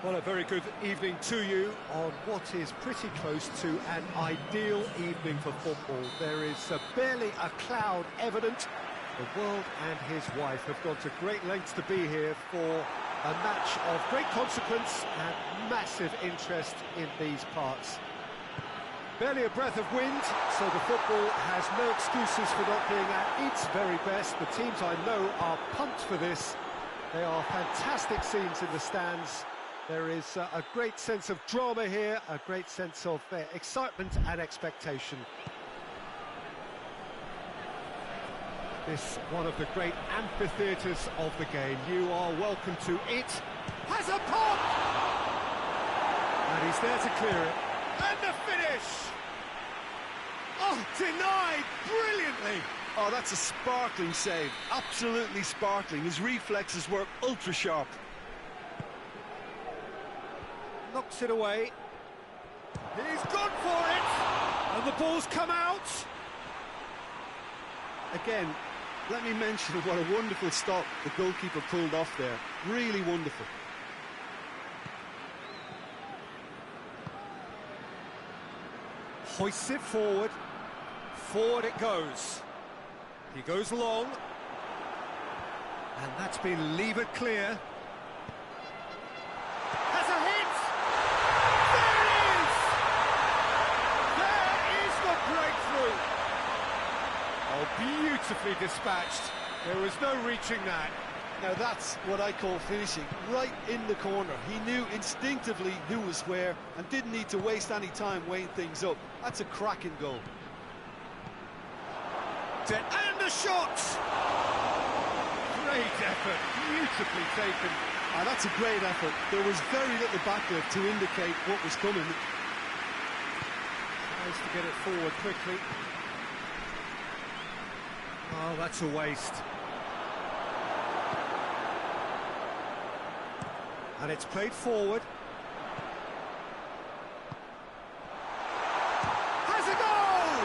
Well, a very good evening to you on what is pretty close to an ideal evening for football. There is barely a cloud evident. The world and his wife have gone to great lengths to be here for a match of great consequence and massive interest in these parts. Barely a breath of wind, so the football has no excuses for not being at its very best. The teams I know are pumped for this. They are fantastic scenes in the stands. There is a great sense of drama here, a great sense of excitement and expectation. This one of the great amphitheatres of the game. You are welcome to it. Has a pop! And he's there to clear it. And the finish! Oh, denied brilliantly! Oh, that's a sparkling save. Absolutely sparkling. His reflexes were ultra sharp. Knocks it away. He's gone for it! And the ball's come out! Again, let me mention what a wonderful stop the goalkeeper pulled off there. Really wonderful. Hoists it forward. Forward it goes. He goes long. And that's been levered clear. Has a hit! There is the breakthrough! Oh, beautifully dispatched. There was no reaching that. Now that's what I call finishing, right in the corner. He knew instinctively who was where and didn't need to waste any time weighing things up. That's a cracking goal. And the shot! Great effort, beautifully taken. That's a great effort. There was very little backlift to indicate what was coming. Tries to get it forward quickly. Oh, that's a waste. And it's played forward. Has a goal!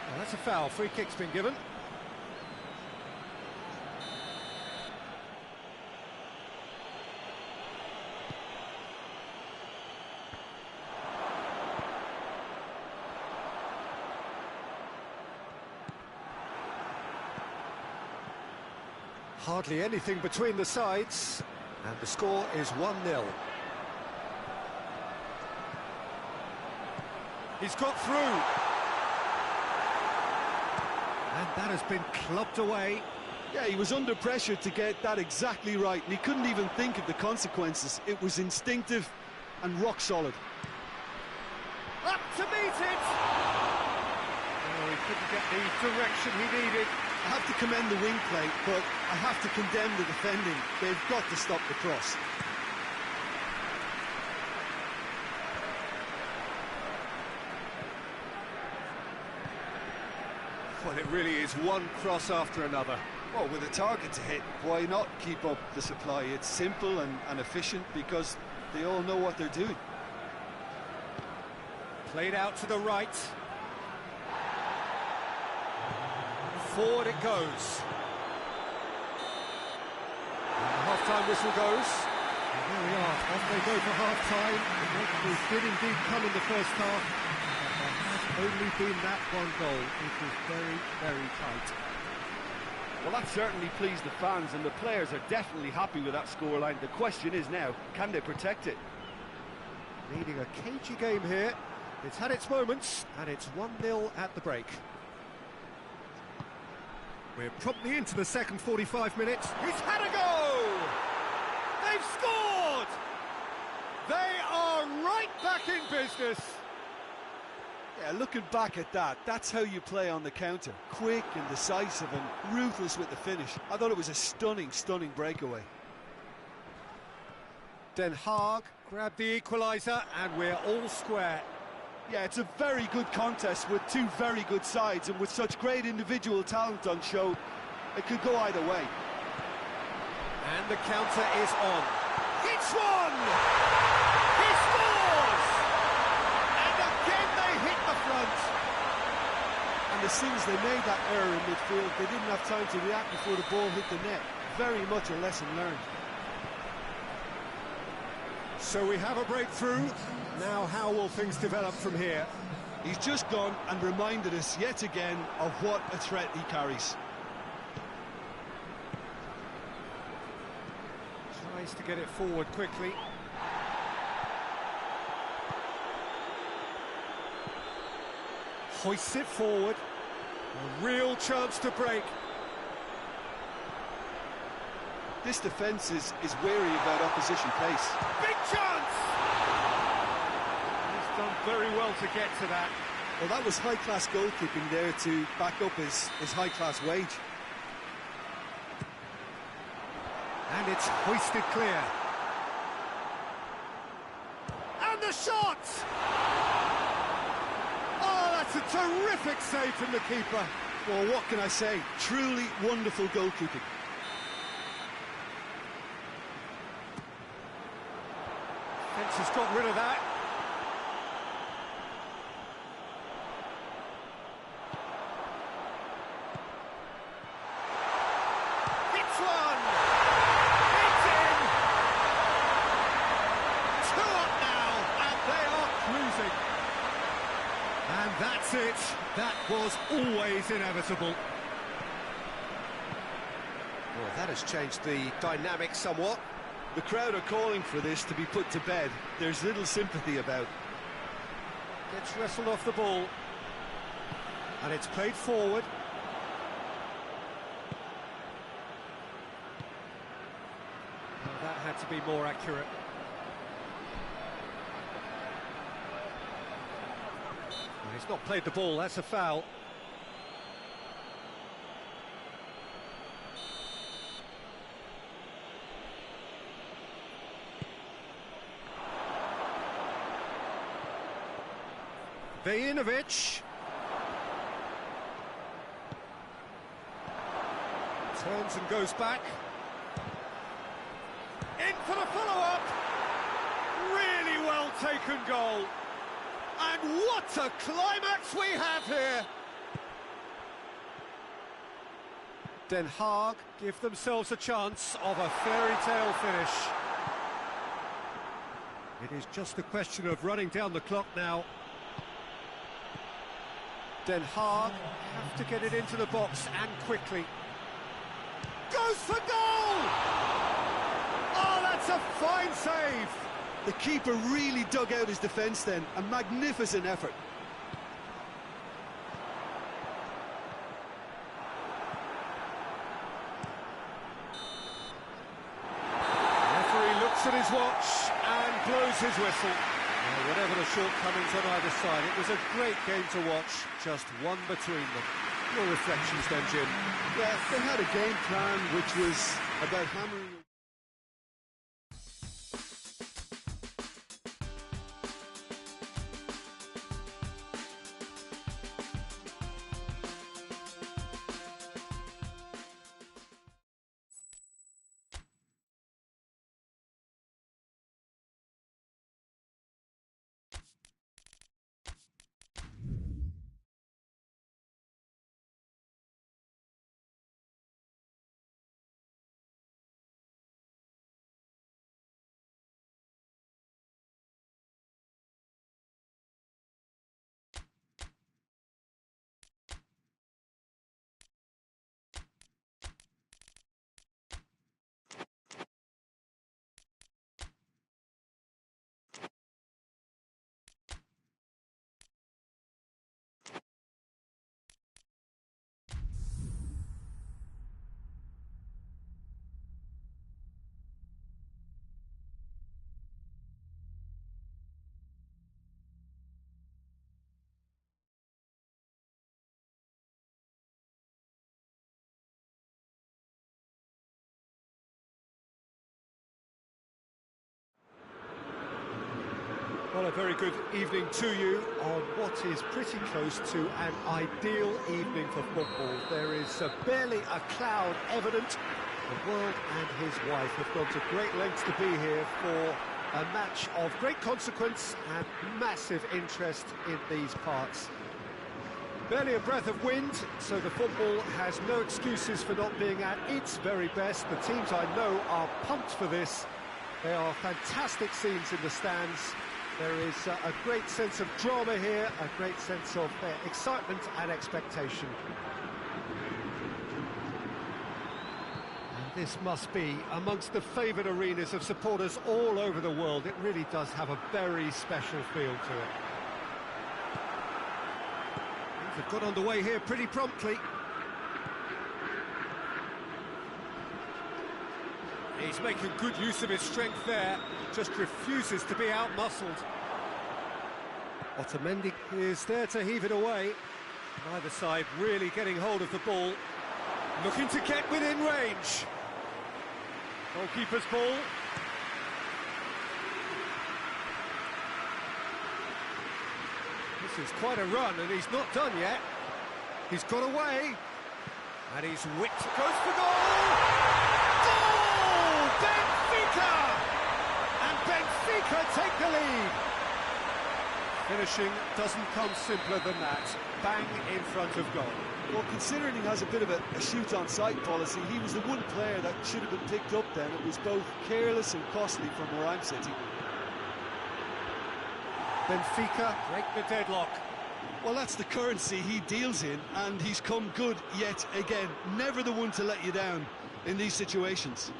Well, that's a foul. Free kick's been given. Hardly anything between the sides, and the score is 1-0. He's got through. And that has been clubbed away. Yeah, he was under pressure to get that exactly right, and he couldn't even think of the consequences. It was instinctive and rock solid. Up to meet it! Oh, he couldn't get the direction he needed. I have to commend the wing play, but I have to condemn the defending. They've got to stop the cross. Well, it really is one cross after another. Well, with a target to hit, why not keep up the supply? It's simple and efficient because they all know what they're doing. Played out to the right. Forward it goes. And the half-time whistle goes. And there we are, off they go for half-time. The multiples did indeed come in the first half. But there has only been that one goal. It was very, very tight. Well, that certainly pleased the fans, and the players are definitely happy with that scoreline. The question is now, can they protect it? Leading a cagey game here. It's had its moments, and it's 1-0 at the break. We're promptly into the second 45 minutes. He's had a go! They've scored! They are right back in business. Yeah, looking back at that, that's how you play on the counter. Quick and decisive and ruthless with the finish. I thought it was a stunning, stunning breakaway. Den Haag grabbed the equaliser, and we're all square. Yeah, it's a very good contest with two very good sides, and with such great individual talent on show, it could go either way. And the counter is on. It's one! He scores! And again front. And as soon as they made that error in midfield, they didn't have time to react before the ball hit the net. Very much a lesson learned. So we have a breakthrough. Now how will things develop from here? He's just gone and reminded us yet again of what a threat he carries. Tries to get it forward quickly. Hoists it forward. A real chance to break. This defence is wary about opposition pace. Big chance! He's done very well to get to that. Well, that was high-class goalkeeping there to back up his high-class wage. And it's hoisted clear. And the shot! Oh, that's a terrific save from the keeper. Well, what can I say? Truly wonderful goalkeeping. Fence has got rid of that. Hits one! It's in! 2 up now, and they are cruising. And that's it. That was always inevitable. Well, that has changed the dynamic somewhat. The crowd are calling for this to be put to bed. There's little sympathy about. Gets wrestled off the ball. And it's played forward. Well, that had to be more accurate. Well, he's not played the ball, that's a foul. Vejinovic. Turns and goes back. In for the follow-up. Really well taken goal. And what a climax we have here. Den Haag give themselves a chance of a fairy tale finish. It is just a question of running down the clock now. Den Haag have to get it into the box and quickly. Goes for goal! Oh, that's a fine save! The keeper really dug out his defence then. A magnificent effort. The referee looks at his watch and blows his whistle. Well, whatever the shortcomings on either side, it was a great game to watch, just one between them. Your reflections then, Jim? Yeah, they had a game plan which was about hammering... Well, a very good evening to you on what is pretty close to an ideal evening for football. There is barely a cloud evident. The world and his wife have gone to great lengths to be here for a match of great consequence and massive interest in these parts. Barely a breath of wind, so the football has no excuses for not being at its very best. The teams I know are pumped for this. There are fantastic scenes in the stands. There is a great sense of drama here, a great sense of excitement and expectation. And this must be amongst the favoured arenas of supporters all over the world. It really does have a very special feel to it. Things have got underway here pretty promptly. He's making good use of his strength there, just refuses to be out-muscled. Otamendi is there to heave it away. Neither side really getting hold of the ball. Looking to get within range. Goalkeeper's ball. This is quite a run, and he's not done yet. He's got away, and he's whipped. Goes for goal! Benfica! And Benfica take the lead. Finishing doesn't come simpler than that. Bang in front of goal. Well, considering he has a bit of a shoot-on-sight policy, he was the one player that should have been picked up then. It was both careless and costly from where I'm sitting. Benfica break the deadlock. Well, that's the currency he deals in, and he's come good yet again. Never the one to let you down in these situations.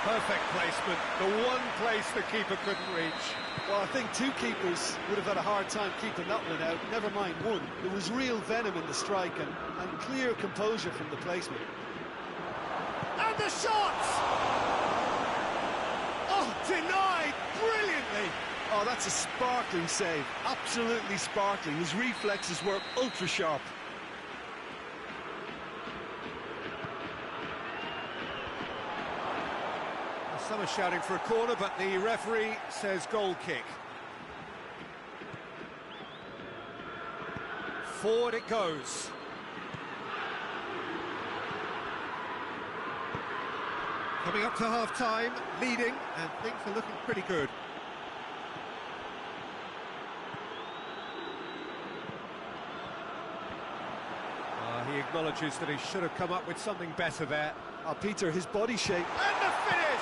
Perfect placement, the one place the keeper couldn't reach. Well, I think two keepers would have had a hard time keeping that one out, never mind one. There was real venom in the strike and clear composure from the placement. And the shot! Oh, denied brilliantly! Oh, that's a sparkling save, absolutely sparkling. His reflexes were ultra-sharp. Some are shouting for a corner, but the referee says goal kick. Forward it goes. Coming up to half-time, leading, and things are looking pretty good. He acknowledges that he should have come up with something better there. Peter, his body shape. And the finish!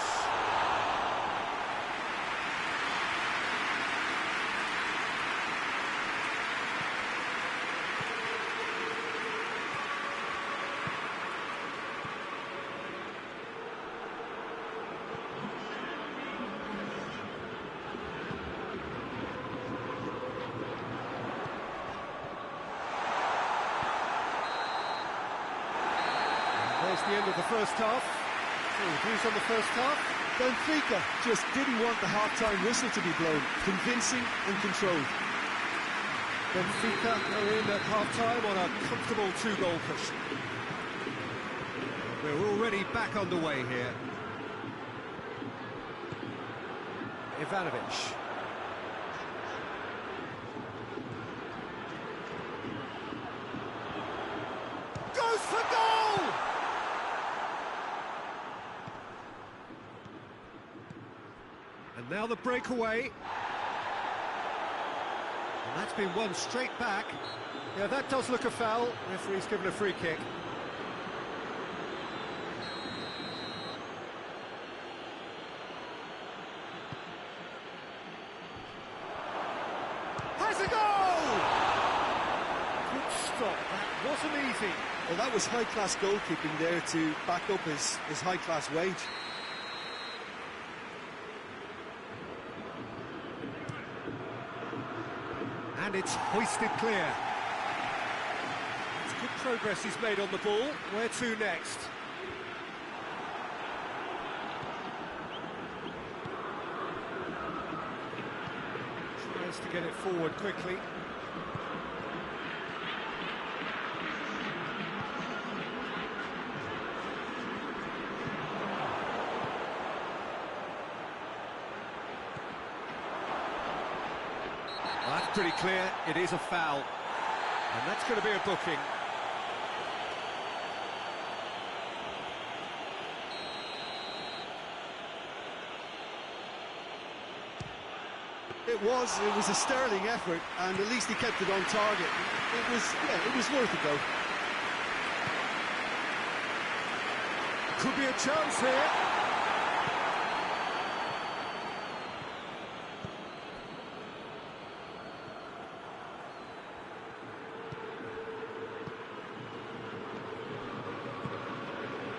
There's the end of the first half. So, views on the first half? Benfica just didn't want the half-time whistle to be blown. Convincing and controlled. Benfica are in at half-time on a comfortable two-goal cushion. We're already back underway here. Ivanovic. Goes for goal! And now the breakaway. And that's been won straight back. Yeah, that does look a foul. Referee's given a free kick. Has a goal! Good stop. That wasn't easy. Well, that was high-class goalkeeping there to back up his high-class wage. And it's hoisted clear. It's good progress he's made on the ball. Where to next? Tries to get it forward quickly. pretty clear, it is a foul. And that's going to be a booking. It was a sterling effort, and at least he kept it on target. It was worth a go. Could be a chance here.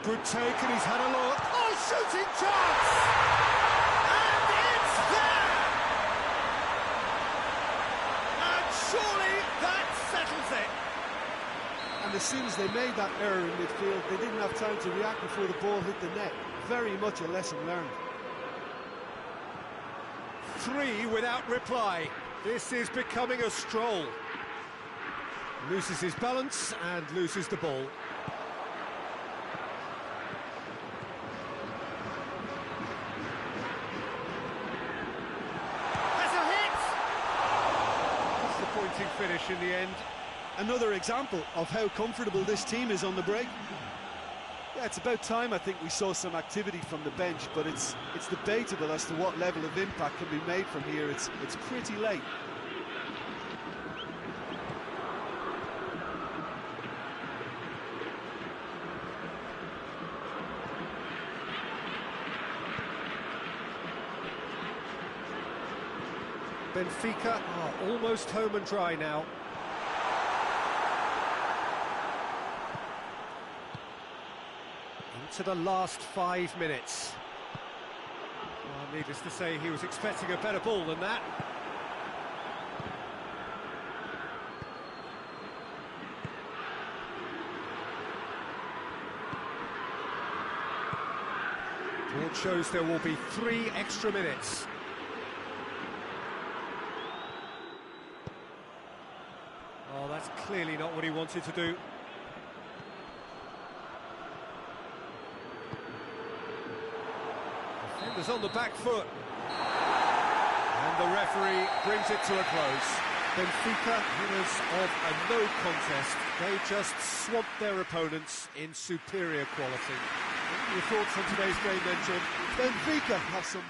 Good take, and he's had a look. Oh, shooting chance! And it's there! And surely that settles it. And as soon as they made that error in midfield, they didn't have time to react before the ball hit the net. Very much a lesson learned. 3 without reply. This is becoming a stroll. Loses his balance and loses the ball. Finish in the end. Another example of how comfortable this team is on the break. Yeah, it's about time I think we saw some activity from the bench, but it's debatable as to what level of impact can be made from here. It's pretty late. Benfica are almost home and dry now. Into the last 5 minutes. Well, needless to say, he was expecting a better ball than that. Board shows there will be 3 extra minutes. Oh, that's clearly not what he wanted to do. Defenders on the back foot. And the referee brings it to a close. Benfica, winners of a no contest. They just swamped their opponents in superior quality. What are your thoughts on today's game then, Jim? Benfica have some...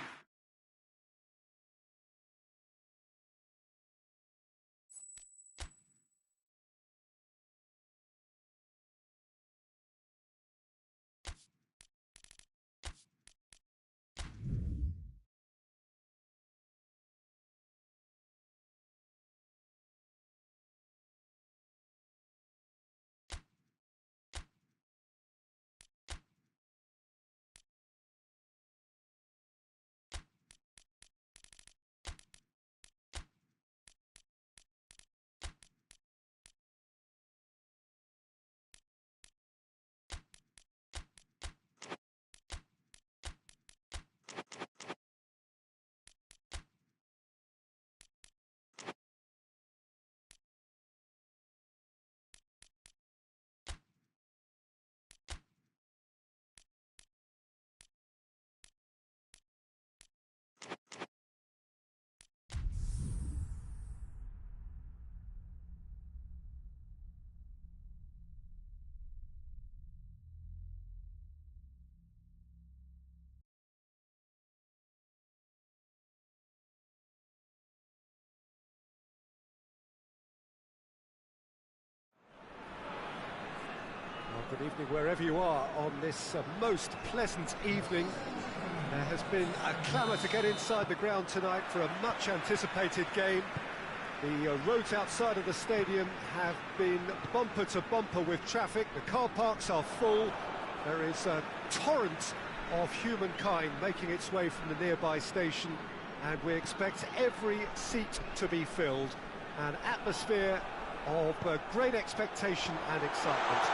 Good evening wherever you are on this most pleasant evening. There has been a clamour to get inside the ground tonight for a much anticipated game. The roads outside of the stadium have been bumper to bumper with traffic. The car parks are full. There is a torrent of humankind making its way from the nearby station, and we expect every seat to be filled. An atmosphere of great expectation and excitement.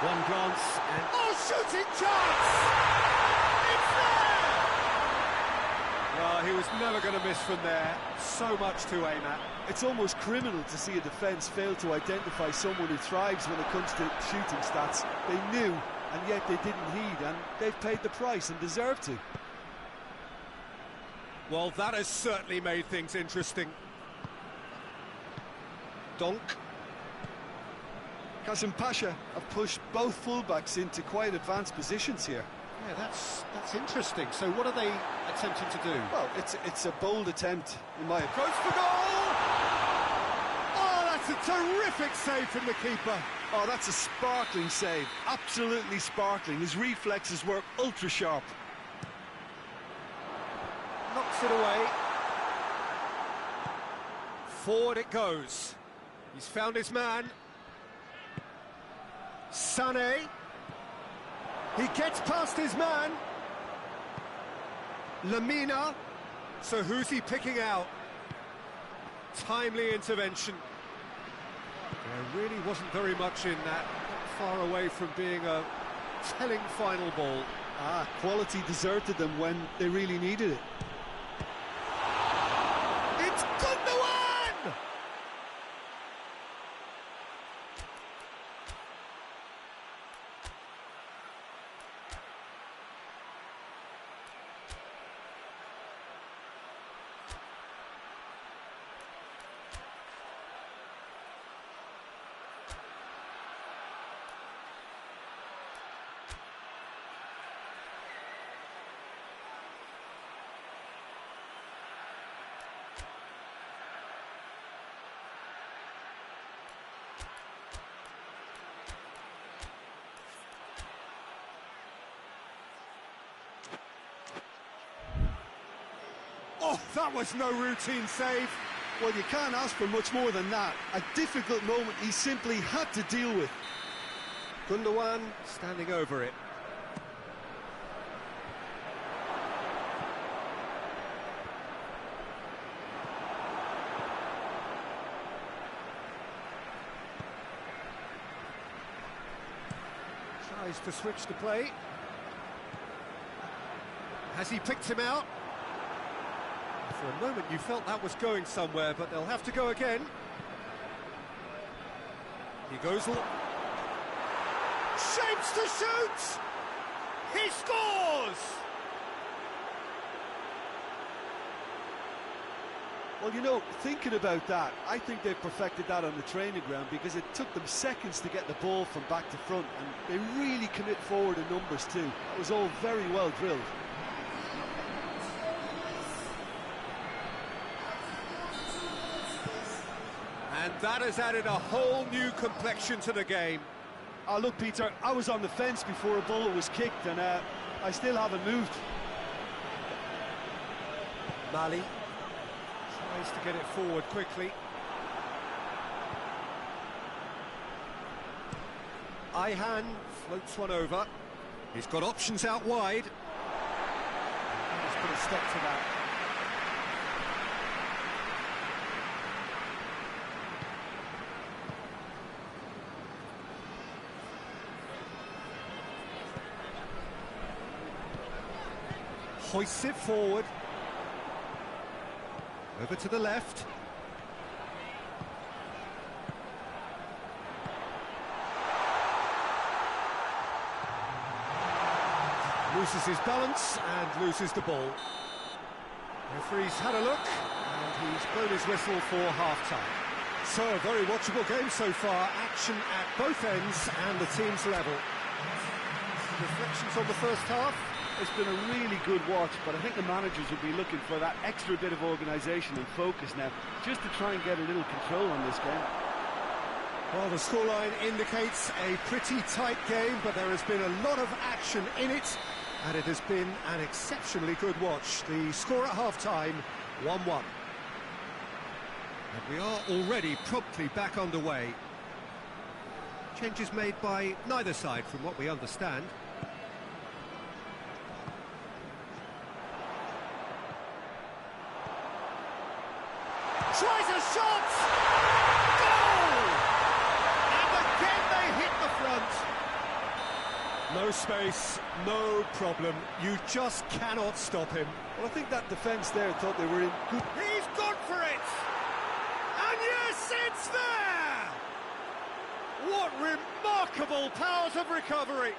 One glance and... oh, shooting chance! It's there! Well, he was never going to miss from there. So much to aim at. It's almost criminal to see a defence fail to identify someone who thrives when it comes to shooting stats. They knew, and yet they didn't heed, and they've paid the price and deserve to. Well, that has certainly made things interesting. Donk. Kasim Pasha have pushed both fullbacks into quite advanced positions here. Yeah, that's interesting. So what are they attempting to do? Well, it's a bold attempt, in my opinion. Goes for goal! Oh, that's a terrific save from the keeper. Oh, that's a sparkling save. Absolutely sparkling. His reflexes were ultra sharp. Knocks it away. Forward it goes. He's found his man. Sané. He gets past his man. Lamina. So who's he picking out? Timely intervention. There really wasn't very much in that. Not far away from being a telling final ball. Quality deserted them when they really needed it. It's Gundogan! Oh, that was no routine save. Well, you can't ask for much more than that. A difficult moment he simply had to deal with. Gundogan standing over it. Tries to switch the play. Has he picked him out? For a moment you felt that was going somewhere, but they'll have to go again. He goes... Shapes to shoot! He scores! Well, you know, thinking about that, I think they perfected that on the training ground because it took them seconds to get the ball from back to front, and they really commit forward in numbers too. It was all very well drilled. And that has added a whole new complexion to the game. Oh, look, Peter, I was on the fence before a ball was kicked, and I still haven't moved. Mali tries to get it forward quickly. Ayhan floats one over. He's got options out wide. He's put a stop to that. Hoists it forward. Over to the left. Loses his balance and loses the ball. Referee's had a look and he's blown his whistle for half-time. So a very watchable game so far. Action at both ends and the team's level. Reflections on the first half? It's been a really good watch, but I think the managers will be looking for that extra bit of organisation and focus now, just to try and get a little control on this game. Well, the scoreline indicates a pretty tight game, but there has been a lot of action in it, and it has been an exceptionally good watch. The score at half-time, 1-1. And we are already promptly back underway. Changes made by neither side, from what we understand. Tries a shot! Goal! And again they hit the front. No space, no problem. You just cannot stop him. Well, I think that defence there thought they were in good... He's gone for it! And yes, it's there! What remarkable powers of recovery!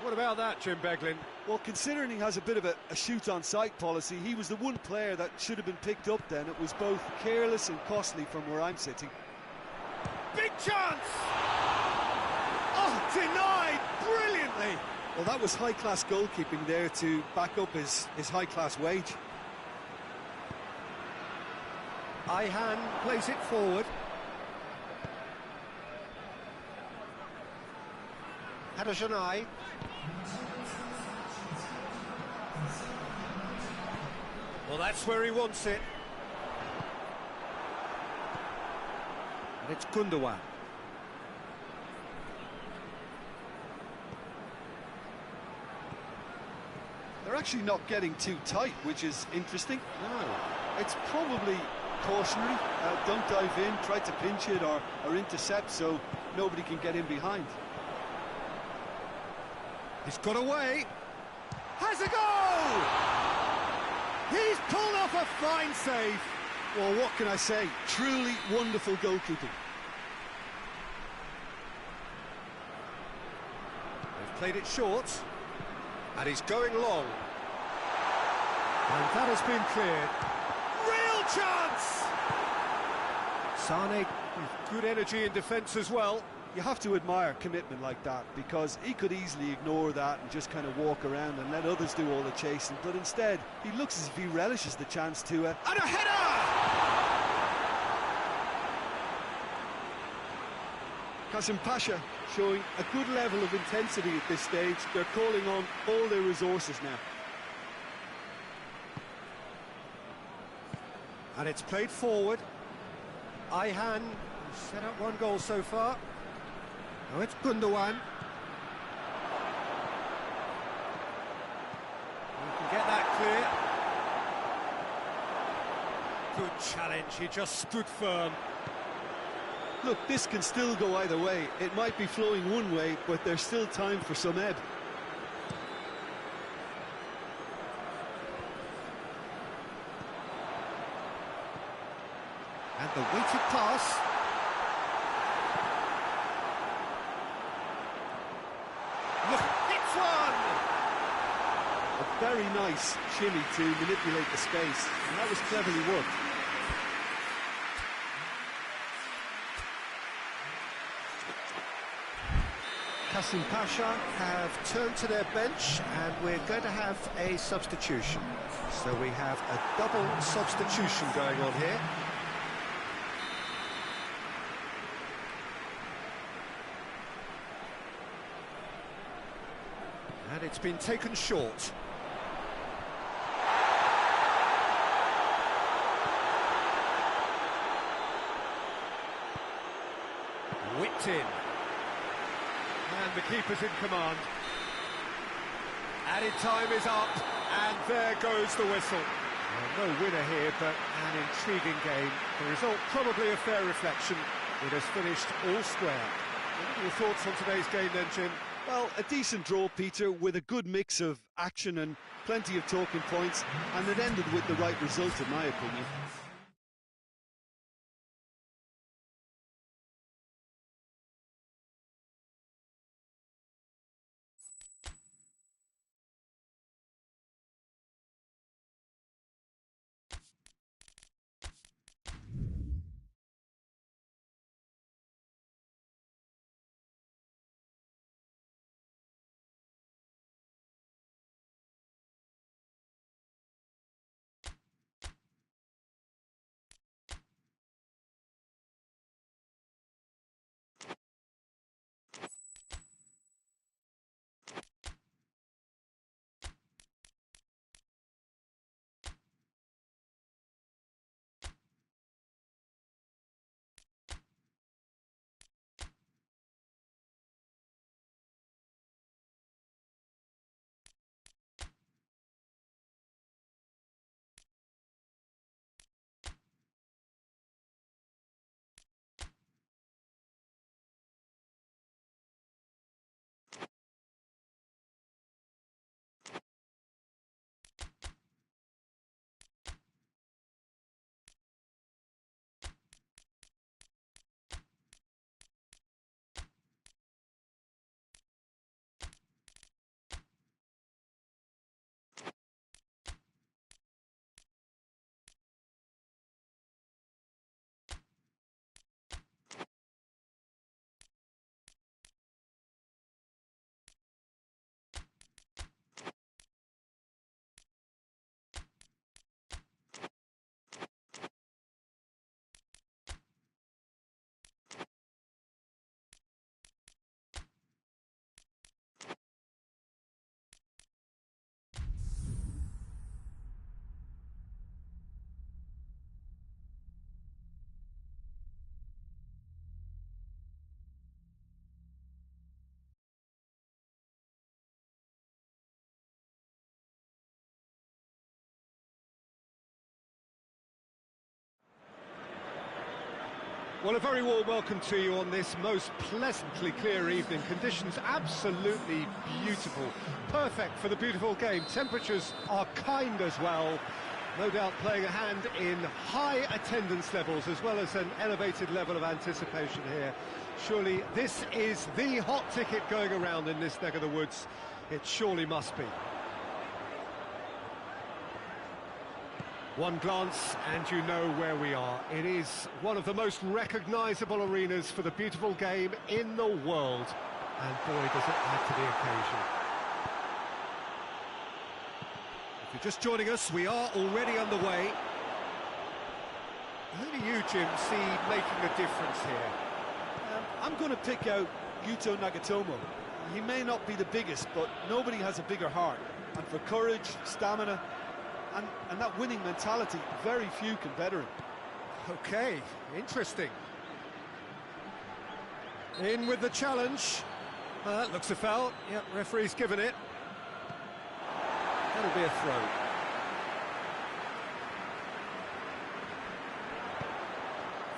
What about that, Jim Beglin? Well, considering he has a bit of a shoot-on-sight policy, he was the one player that should have been picked up then. It was both careless and costly from where I'm sitting. Big chance! Oh, denied brilliantly! Well, that was high-class goalkeeping there to back up his high-class wage. Ihan plays it forward. Hadajanai. Well, that's where he wants it. And it's Gundogan. They're actually not getting too tight, which is interesting. No. It's probably cautionary. Don't dive in, try to pinch it or intercept so nobody can get in behind. He's got away. Has a goal! He's pulled off a fine save. Well, what can I say? Truly wonderful goalkeeping. They've played it short. And he's going long. And that has been cleared. Real chance! Sane with good energy in defence as well. You have to admire commitment like that, because he could easily ignore that and just kind of walk around and let others do all the chasing, but instead he looks as if he relishes the chance to and a header! Kasim Pasha showing a good level of intensity at this stage. They're calling on all their resources now. And it's played forward. Ihan set up one goal so far. Now it's Gundogan. He can get that clear. Good challenge, he just stood firm. Look, this can still go either way. It might be flowing one way, but there's still time for some ebb. And the weighted pass. Look, it's one! A very nice shimmy to manipulate the space, and that was cleverly worked. Kasim Pasha have turned to their bench, and we're going to have a substitution. So we have a double substitution going on here. And it's been taken short. Whipped in. And the keeper's in command. Added time is up, and there goes the whistle. Well, no winner here, but an intriguing game. The result probably a fair reflection. It has finished all square. What are your thoughts on today's game then, Jim? Well, a decent draw, Peter, with a good mix of action and plenty of talking points, and it ended with the right result, in my opinion. Well, a very warm welcome to you on this most pleasantly clear evening. Conditions absolutely beautiful. Perfect for the beautiful game. Temperatures are kind as well. No doubt playing a hand in high attendance levels as well as an elevated level of anticipation here. Surely this is the hot ticket going around in this neck of the woods. It surely must be. One glance and you know where we are. It is one of the most recognisable arenas for the beautiful game in the world. And boy, does it add to the occasion. If you're just joining us, we are already underway. Who do you, Jim, see making a difference here? I'm going to pick out Yuto Nagatomo. He may not be the biggest, but nobody has a bigger heart. And for courage, stamina, and that winning mentality, very few can better him. Okay, interesting. In with the challenge. That looks a foul. Yep, referee's given it. That'll be a throw.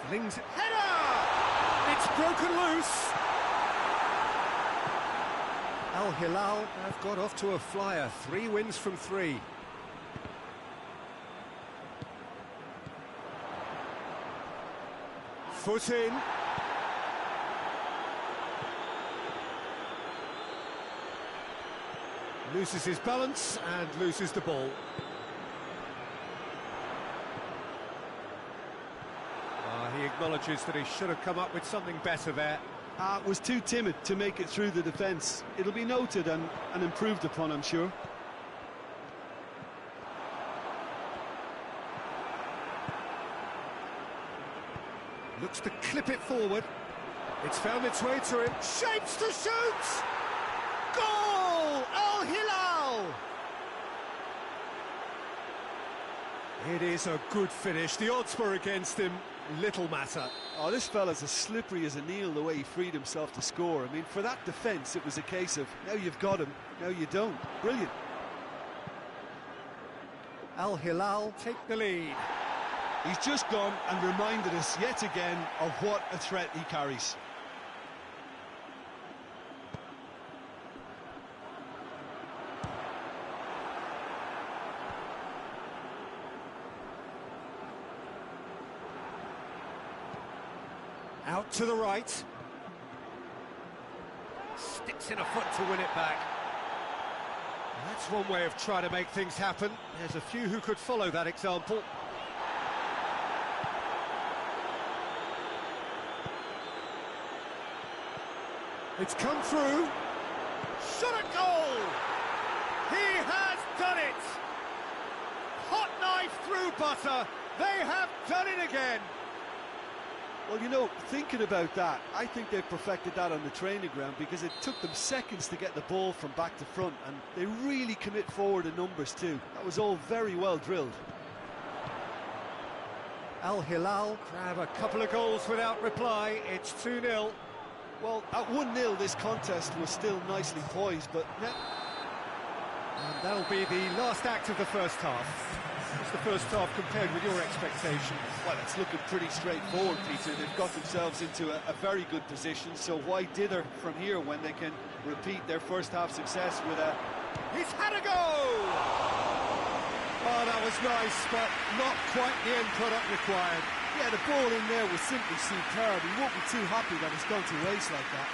Flings it. Header! It's broken loose. Al Hilal have got off to a flyer. 3 wins from 3. Foot in. Loses his balance and loses the ball. He acknowledges that he should have come up with something better there. Was too timid to make it through the defence. It'll be noted and improved upon, I'm sure. Looks to clip it forward. It's found its way to him. Shapes to shoot! Goal! Al Hilal! It is a good finish. The odds were against him. Little matter. Oh, this fella's as slippery as a Neil, the way he freed himself to score. I mean, for that defence, it was a case of, now you've got him, now you don't. Brilliant. Al Hilal take the lead. He's just gone and reminded us yet again of what a threat he carries. Out to the right. Sticks in a foot to win it back. That's one way of trying to make things happen. There's a few who could follow that example. It's come through. Shot at goal! He has done it! Hot knife through butter. They have done it again. Well, you know, thinking about that, I think they've perfected that on the training ground because it took them seconds to get the ball from back to front, and they really commit forward in numbers too. That was all very well drilled. Al Hilal grab a couple of goals without reply. It's 2-0. Well, at 1-0 this contest was still nicely poised, but... And that'll be the last act of the first half. What's the first half compared with your expectations? Well, it's looking pretty straightforward, Peter. They've got themselves into a very good position, so why dither from here when they can repeat their first half success with a... He's had a go! Oh, that was nice, but not quite the end product required. Yeah, the ball in there was simply superb. He won't be too happy that it's gone to waste like that.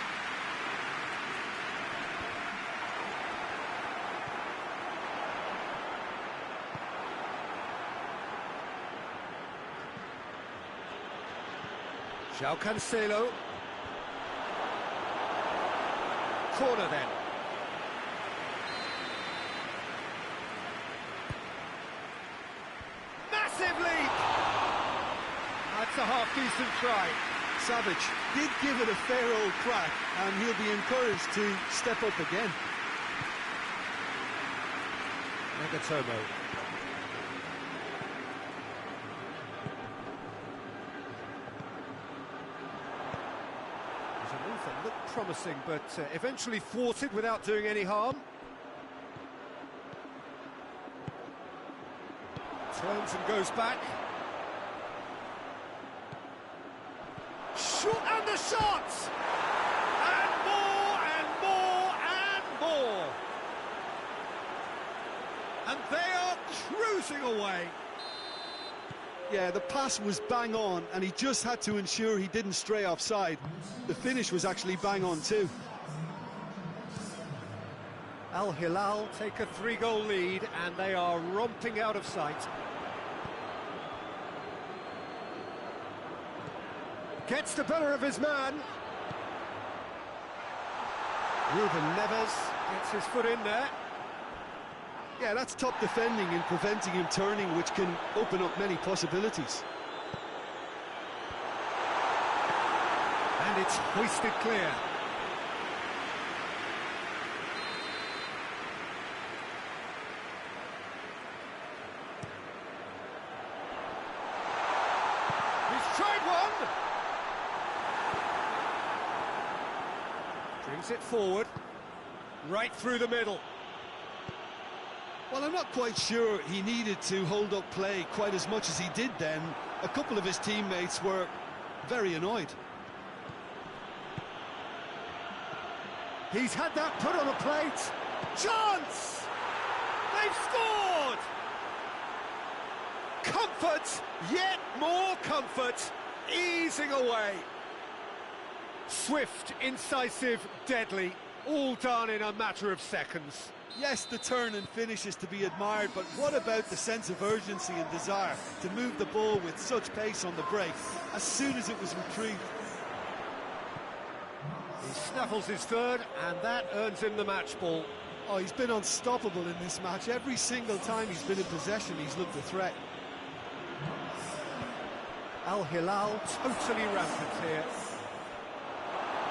João Cancelo. Corner then. Massive leap! That's a half-decent try. Savage did give it a fair old crack, and he'll be encouraged to step up again. Nagatomo. That looked promising, but eventually thwarted without doing any harm. Turns and goes back. And the shots! And more and more and more! And they are cruising away. Yeah, the pass was bang on, and he just had to ensure he didn't stray offside. The finish was actually bang on too. Al Hilal take a 3-goal lead, and they are romping out of sight. Gets the better of his man. Ruben Neves gets his foot in there. Yeah, that's top defending and preventing him turning, which can open up many possibilities. And it's hoisted clear. He's tried one! Brings it forward, right through the middle. Well, I'm not quite sure he needed to hold up play quite as much as he did then. A couple of his teammates were very annoyed. He's had that put on a plate. Chance! They've scored! Comfort, yet more comfort, easing away. Swift, incisive, deadly, all done in a matter of seconds. Yes, the turn and finish is to be admired, but what about the sense of urgency and desire to move the ball with such pace on the break as soon as it was retrieved? He snaffles his third, and that earns him the match ball. Oh, he's been unstoppable in this match. Every single time he's been in possession, he's looked a threat. Al Hilal totally rampant here.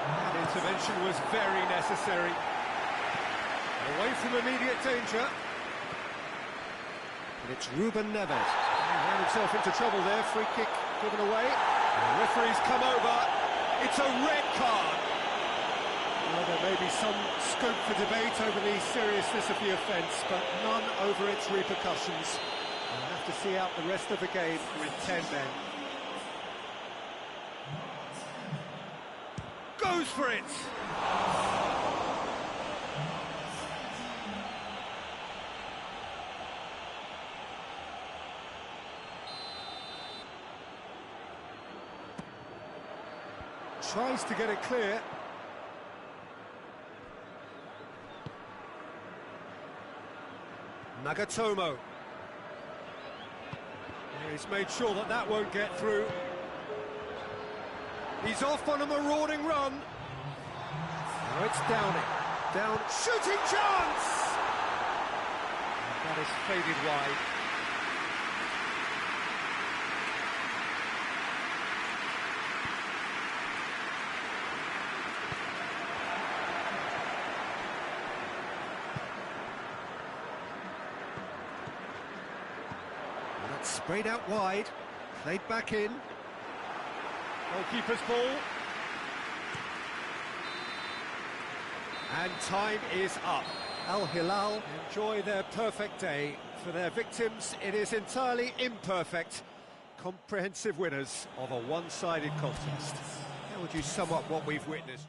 That intervention was very necessary. Away from immediate danger. And it's Ruben Neves. He ran himself into trouble there. Free kick given away. The referee's come over. It's a red card. Well, there may be some scope for debate over the seriousness of the offence, but none over its repercussions. We'll have to see out the rest of the game with 10 men. Goes for it! Tries to get it clear. Nagatomo. He's made sure that that won't get through. He's off on a marauding run. Now it's Downing. Down, shooting chance! And that is faded wide. Sprayed out wide, played back in. Goalkeeper's ball. And time is up. Al Hilal enjoy their perfect day. For their victims, it is entirely imperfect. Comprehensive winners of a one-sided contest. How would you sum up what we've witnessed?